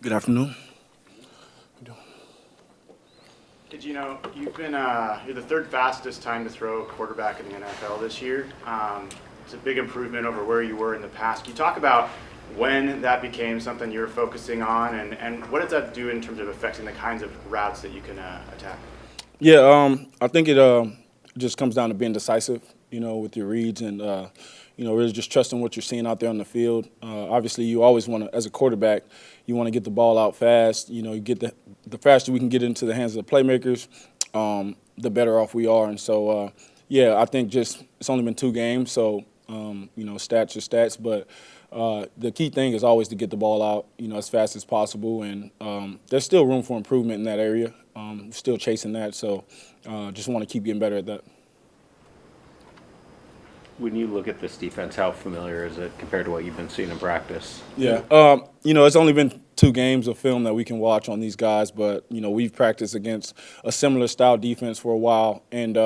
Good afternoon. Did you know you're the third fastest time to throw quarterback in the NFL this year? It's a big improvement over where you were in the past. Can you talk about when that became something you were focusing on, and what does that do in terms of affecting the kinds of routes that you can attack? Yeah, I think it just comes down to being decisive, with your reads and, really just trusting what you're seeing out there on the field. Obviously, you always want to, as a quarterback, you want to get the ball out fast. You get the faster we can get into the hands of the playmakers, the better off we are. And so, I think just it's only been 2 games, so, stats are stats. But the key thing is always to get the ball out, as fast as possible. And there's still room for improvement in that area. Still chasing that, so just want to keep getting better at that. When you look at this defense, how familiar is it compared to what you've been seeing in practice? Yeah, it's only been 2 games of film that we can watch on these guys, but we've practiced against a similar style defense for a while, and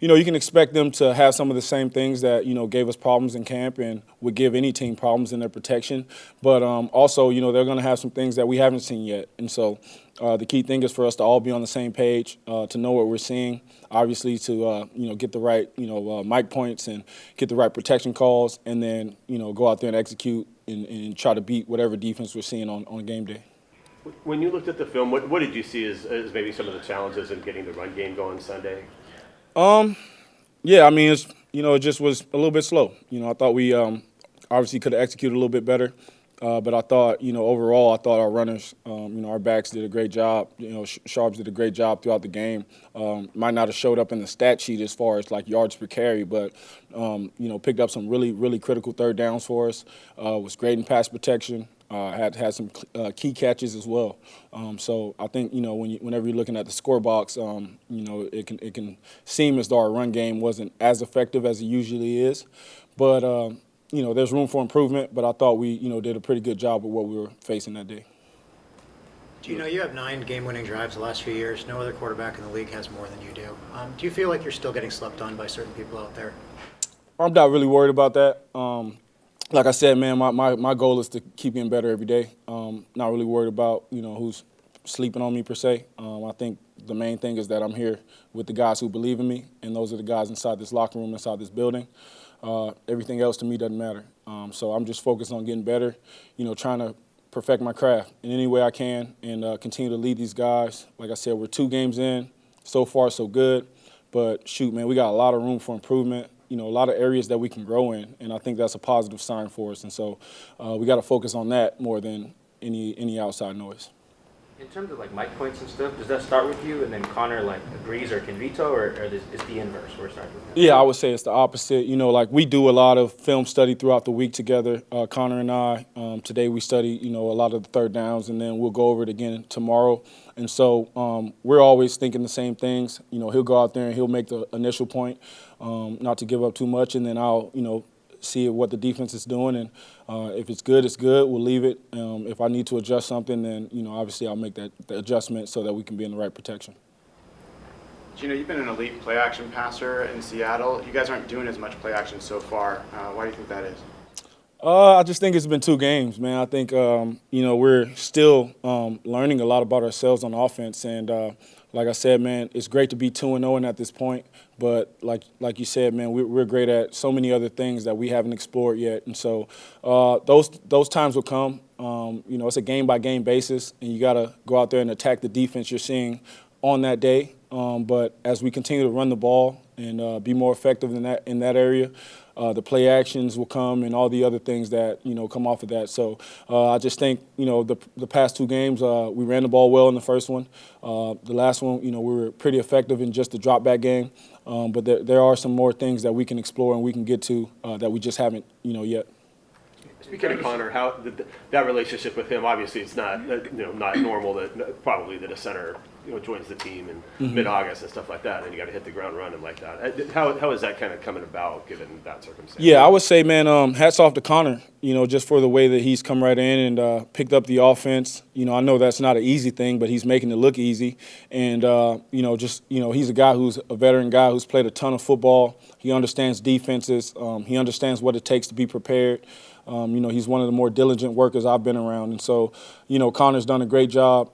you can expect them to have some of the same things that gave us problems in camp and would give any team problems in their protection. But also, they're going to have some things that we haven't seen yet, and so the key thing is for us to all be on the same page, to know what we're seeing. Obviously, to get the right mic points and get the right protection calls, and then go out there and execute and try to beat whatever defense we're seeing on game day. When you looked at the film, what did you see as maybe some of the challenges in getting the run game going Sunday? Yeah, I mean, it just was a little bit slow. I thought we obviously could have executed a little bit better. But I thought, overall, I thought our runners, our backs did a great job. Sharps did a great job throughout the game. Might not have showed up in the stat sheet as far as like yards per carry, but picked up some really, really critical third downs for us. Was great in pass protection. Had some key catches as well. So I think whenever you're looking at the score box, it can seem as though our run game wasn't as effective as it usually is, but. There's room for improvement, but I thought we, did a pretty good job with what we were facing that day. You have 9 game-winning drives the last few years. No other quarterback in the league has more than you do. Do you feel like you're still getting slept on by certain people out there? I'm not really worried about that. Like I said, man, my goal is to keep getting better every day. Not really worried about, who's sleeping on me per se. I think the main thing is that I'm here with the guys who believe in me, and those are the guys inside this locker room, inside this building. Everything else to me doesn't matter. So I'm just focused on getting better, trying to perfect my craft in any way I can and continue to lead these guys. Like I said, we're 2 games in. So far, so good. But, shoot, man, we got a lot of room for improvement, a lot of areas that we can grow in, and I think that's a positive sign for us. And so we got to focus on that more than any outside noise. In terms of mic points and stuff, does that start with you and then Conor agrees or can veto, or is the inverse where it starts with him? Yeah, I would say it's the opposite. We do a lot of film study throughout the week together, Conor and I. Today we study, a lot of the third downs, and then we'll go over it again tomorrow. And so we're always thinking the same things. He'll go out there and he'll make the initial point, not to give up too much, and then I'll, see what the defense is doing, and if it's good, it's good. We'll leave it. If I need to adjust something, then obviously I'll make the adjustment so that we can be in the right protection. Geno, you've been an elite play-action passer in Seattle. You guys aren't doing as much play-action so far. Why do you think that is? I just think it's been 2 games, man. I think we're still learning a lot about ourselves on offense, and like I said, man, it's great to be 2-0 at this point. But like you said, man, we're great at so many other things that we haven't explored yet, and so those times will come. It's a game-by-game basis, and you got to go out there and attack the defense you're seeing on that day. But as we continue to run the ball and be more effective in that area, the play actions will come and all the other things that come off of that. So I just think the past 2 games we ran the ball well in the first one. The last one we were pretty effective in just the drop back game. But there are some more things that we can explore and we can get to that we just haven't yet. Speaking of Conor, how that relationship with him, obviously it's not not normal that probably that a center joins the team in mid-August and stuff like that, and you got to hit the ground running like that. How is that kind of coming about given that circumstance? Yeah, I would say, man, hats off to Conor, just for the way that he's come right in and picked up the offense. I know that's not an easy thing, but he's making it look easy. And, he's a guy who's a veteran guy who's played a ton of football. He understands defenses. He understands what it takes to be prepared. He's one of the more diligent workers I've been around. And so, Conor's done a great job.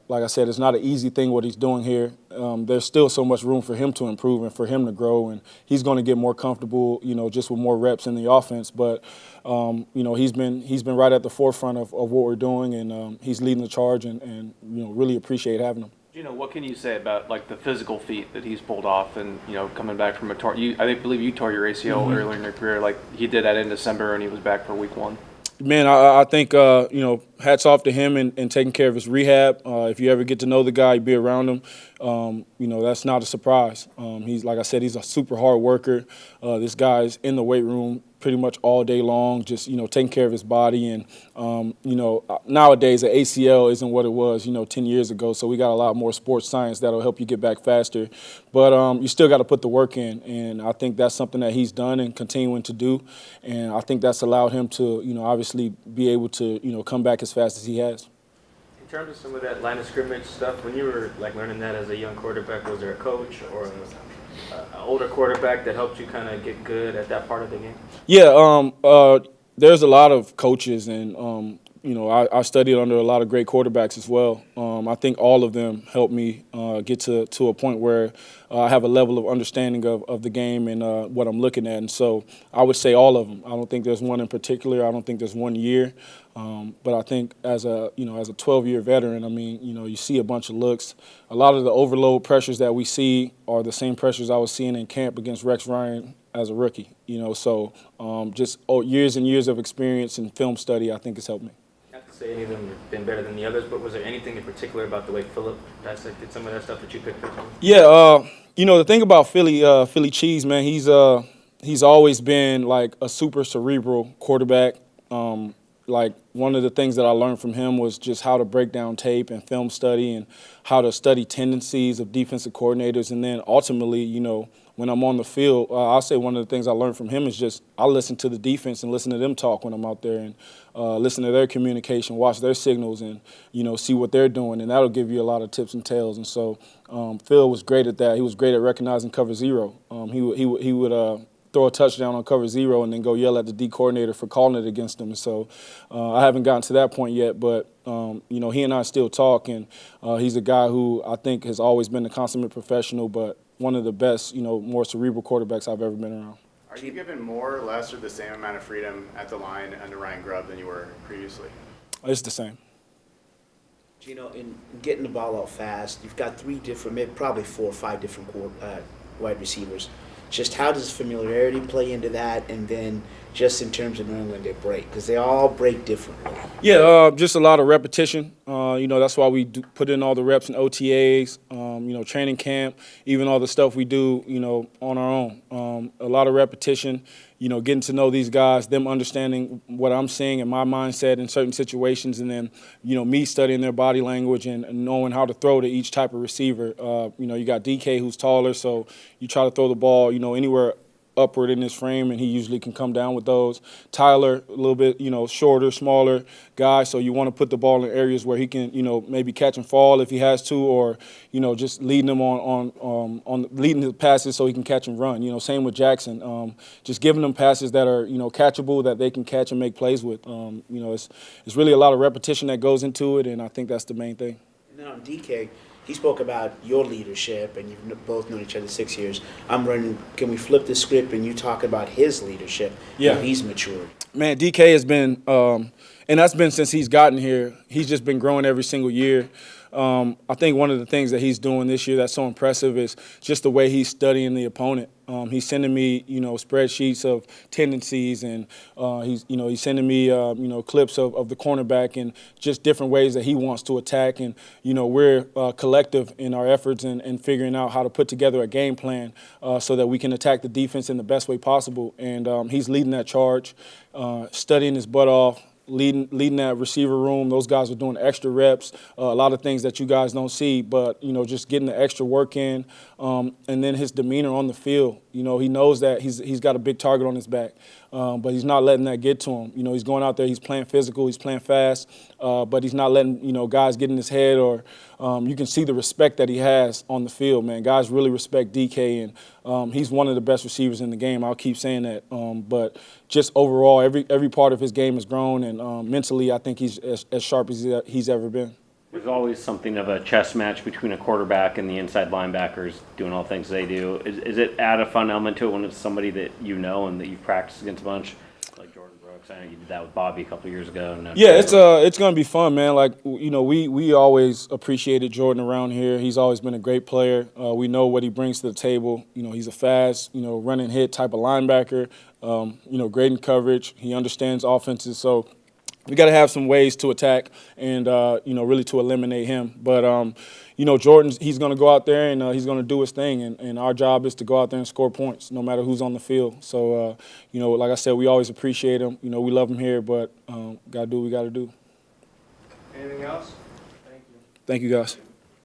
Like I said, it's not an easy thing what he's doing here. There's still so much room for him to improve and for him to grow, and he's going to get more comfortable, just with more reps in the offense. But, he's been right at the forefront of what we're doing, and he's leading the charge, and really appreciate having him. What can you say about like the physical feat that he's pulled off, and coming back from I believe you tore your ACL earlier in your career. Like he did that in December, and he was back for week 1. Man, I think hats off to him and taking care of his rehab. If you ever get to know the guy, you be around him. That's not a surprise. He's, like I said, he's a super hard worker. This guy's in the weight room pretty much all day long, just taking care of his body. And nowadays the ACL isn't what it was 10 years ago. So we got a lot more sports science that'll help you get back faster. But you still got to put the work in, and I think that's something that he's done and continuing to do. And I think that's allowed him to obviously be able to come back as fast as he has. In terms of some of that line of scrimmage stuff, when you were like learning that as a young quarterback, was there a coach or an older quarterback that helped you kind of get good at that part of the game? Yeah, there's a lot of coaches, and I studied under a lot of great quarterbacks as well. I think all of them helped me get to a point where I have a level of understanding of the game and what I'm looking at. And so I would say all of them. I don't think there's one in particular. I don't think there's one year. But I think as a 12-year veteran, you see a bunch of looks. A lot of the overload pressures that we see are the same pressures I was seeing in camp against Rex Ryan as a rookie. So just years and years of experience and film study, I think has helped me. Not to say any of them have been better than the others, but was there anything in particular about the way Phillip dissected some of that stuff that you picked up on? Yeah, the thing about Philly Cheese, man, he's always been like a super cerebral quarterback. Like one of the things that I learned from him was just how to break down tape and film study and how to study tendencies of defensive coordinators. And then ultimately, when I'm on the field, I'll say one of the things I learned from him is just I listen to the defense and listen to them talk when I'm out there and listen to their communication, watch their signals and, see what they're doing. And that'll give you a lot of tips and tales. And so Phil was great at that. He was great at recognizing cover zero. He would throw a touchdown on cover zero and then go yell at the D coordinator for calling it against him. So I haven't gotten to that point yet, but, he and I still talk, and he's a guy who I think has always been a consummate professional, but one of the best, more cerebral quarterbacks I've ever been around. Are you given more or less or the same amount of freedom at the line under Ryan Grubb than you were previously? It's the same. Geno, in getting the ball out fast, you've got probably 4 or 5 different wide receivers. Just how does familiarity play into that, and then just in terms of knowing when they break, because they all break differently? Yeah, just a lot of repetition. That's why we put in all the reps in OTAs, training camp, even all the stuff we do, on our own. A lot of repetition, getting to know these guys, them understanding what I'm seeing in my mindset in certain situations, and then, me studying their body language and knowing how to throw to each type of receiver. You got DK who's taller, so you try to throw the ball, anywhere upward in his frame, and he usually can come down with those. Tyler, a little bit, shorter, smaller guy, so you want to put the ball in areas where he can, maybe catch and fall if he has to, or, just leading him on leading his passes so he can catch and run. Same with Jackson. Just giving them passes that are, catchable, that they can catch and make plays with. It's really a lot of repetition that goes into it, and I think that's the main thing. And then on DK, he spoke about your leadership, and you've both known each other 6 years. Can we flip the script and you talk about his leadership? Yeah. How he's matured. Man, DK has been, and that's been since he's gotten here. He's just been growing every single year. I think one of the things that he's doing this year that's so impressive is just the way he's studying the opponent. He's sending me, spreadsheets of tendencies, and he's sending me, clips of the cornerback and just different ways that he wants to attack. And we're collective in our efforts and figuring out how to put together a game plan so that we can attack the defense in the best way possible. And he's leading that charge, studying his butt off. Leading that receiver room. Those guys are doing extra reps, a lot of things that you guys don't see, but, just getting the extra work in. And then his demeanor on the field, he knows that he's got a big target on his back. but he's not letting that get to him. You know, he's going out there, he's playing physical, he's playing fast, but he's not letting, you know, guys get in his head, or you can see the respect that he has on the field, man. Guys really respect DK, and he's one of the best receivers in the game. I'll keep saying that. But just overall, every part of his game has grown, and mentally, I think he's as sharp as he's ever been. There's always something of a chess match between a quarterback and the inside linebackers doing all the things they do. Is it add a fun element to it when it's somebody that you know and that you've practiced against a bunch, like Jordan Brooks? I know you did that with Bobby a couple of years ago. Yeah, it's gonna be fun, man. Like, you know, we always appreciated Jordan around here. He's always been a great player. We know what he brings to the table. You know, he's a fast, you know, run and hit type of linebacker. You know, great in coverage. He understands offenses, so we got to have some ways to attack and, you know, really to eliminate him. But, you know, he's going to go out there and he's going to do his thing. And our job is to go out there and score points no matter who's on the field. So, you know, like I said, we always appreciate him. You know, we love him here, but got to do what we got to do. Anything else? Thank you. Thank you, guys.